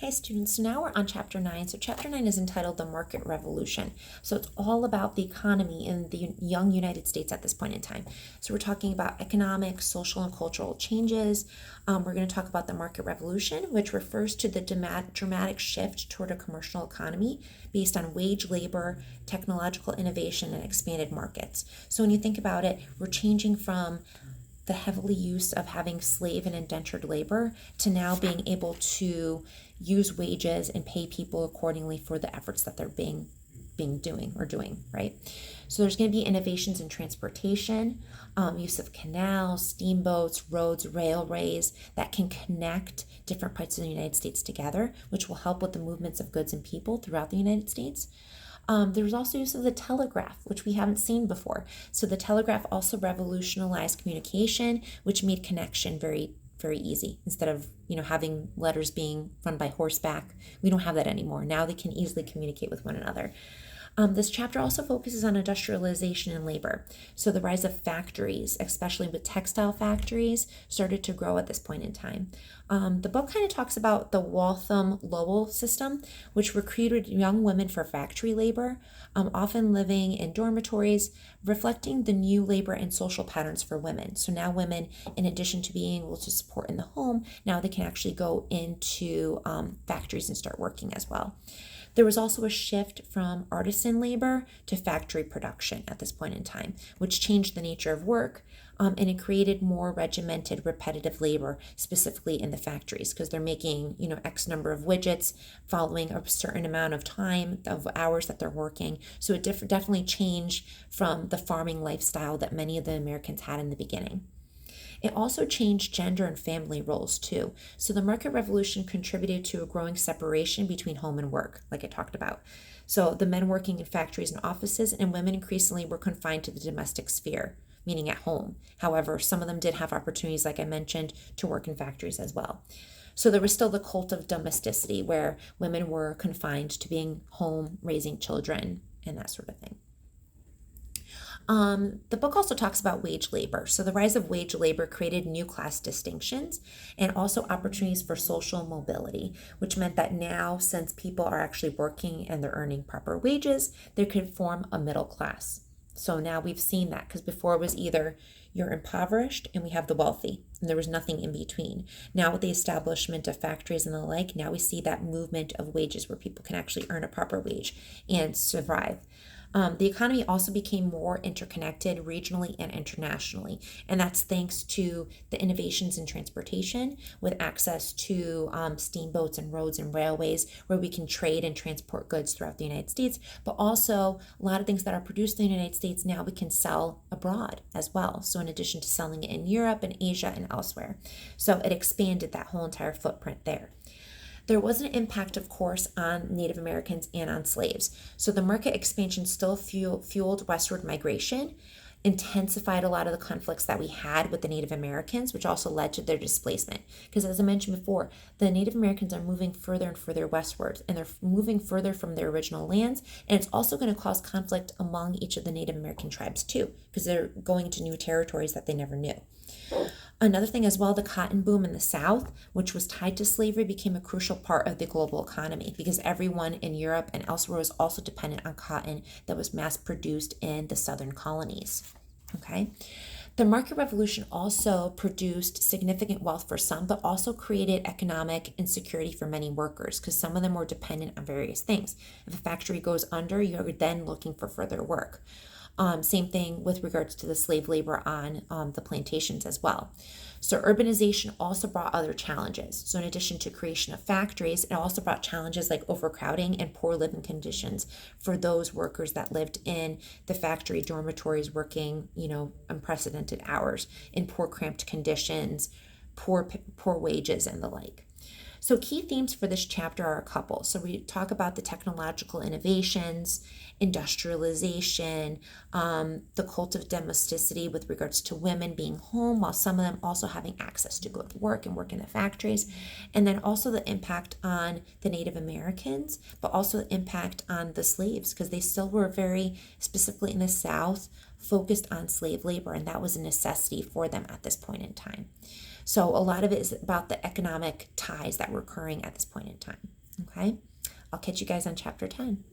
Hi students, so now we're on chapter 9. So chapter 9 is entitled The Market Revolution. So it's all about the economy in the young United States at this point in time. So we're talking about economic, social, and cultural changes. We're going to talk about the market revolution, which refers to the dramatic shift toward a commercial economy based on wage labor, technological innovation, and expanded markets. So when you think about it, we're changing from the heavily use of having slave and indentured labor to now being able to use wages and pay people accordingly for the efforts that they're doing, right? So there's going to be innovations in transportation, use of canals, steamboats, roads, railways that can connect different parts of the United States together, which will help with the movements of goods and people throughout the United States. There was also use of the telegraph, which we haven't seen before. So the telegraph also revolutionized communication, which made connection very, very easy. Instead of having letters being run by horseback, we don't have that anymore. Now they can easily communicate with one another. This chapter also focuses on industrialization and labor. So the rise of factories, especially with textile factories, started to grow at this point in time. The book kind of talks about the Waltham-Lowell system, which recruited young women for factory labor, often living in dormitories, reflecting the new labor and social patterns for women. So now women, in addition to being able to support in the home, now they can actually go into factories and start working as well. There was also a shift from artisan labor to factory production at this point in time, which changed the nature of work, and it created more regimented, repetitive labor, specifically in the factories, because they're making, X number of widgets following a certain amount of time, of hours that they're working. So it definitely changed from the farming lifestyle that many of the Americans had in the beginning. It also changed gender and family roles too. So the market revolution contributed to a growing separation between home and work, like I talked about. So the men working in factories and offices, and women increasingly were confined to the domestic sphere, meaning at home. However, some of them did have opportunities, like I mentioned, to work in factories as well. So there was still the cult of domesticity where women were confined to being home, raising children, and that sort of thing. The book also talks about wage labor. So the rise of wage labor created new class distinctions and also opportunities for social mobility, which meant that now, since people are actually working and they're earning proper wages, they could form a middle class. So now we've seen that, because before it was either you're impoverished and we have the wealthy, and there was nothing in between. Now with the establishment of factories and the like, now we see that movement of wages where people can actually earn a proper wage and survive. The economy also became more interconnected regionally and internationally, and that's thanks to the innovations in transportation with access to steamboats and roads and railways where we can trade and transport goods throughout the United States, but also a lot of things that are produced in the United States now we can sell abroad as well. So in addition to selling it in Europe and Asia and elsewhere. So it expanded that whole entire footprint there. There was an impact, of course, on Native Americans and on slaves. So the market expansion still fueled westward migration, intensified a lot of the conflicts that we had with the Native Americans, which also led to their displacement. Because as I mentioned before, the Native Americans are moving further and further westward, and they're moving further from their original lands. And it's also going to cause conflict among each of the Native American tribes too, because they're going to new territories that they never knew. Another thing as well, the cotton boom in the South, which was tied to slavery, became a crucial part of the global economy because everyone in Europe and elsewhere was also dependent on cotton that was mass produced in the southern colonies. Okay. The market revolution also produced significant wealth for some, but also created economic insecurity for many workers because some of them were dependent on various things. If a factory goes under, you're then looking for further work. Same thing with regards to the slave labor on the plantations as well. So urbanization also brought other challenges. So in addition to creation of factories, it also brought challenges like overcrowding and poor living conditions for those workers that lived in the factory dormitories working, unprecedented hours in poor cramped conditions, poor wages and the like. So key themes for this chapter are a couple. So we talk about the technological innovations, industrialization, the cult of domesticity with regards to women being home, while some of them also having access to go to work and work in the factories. And then also the impact on the Native Americans, but also the impact on the slaves, because they still were very, specifically in the South, focused on slave labor, and that was a necessity for them at this point in time. So a lot of it is about the economic ties that were occurring at this point in time. Okay, I'll catch you guys on chapter 10.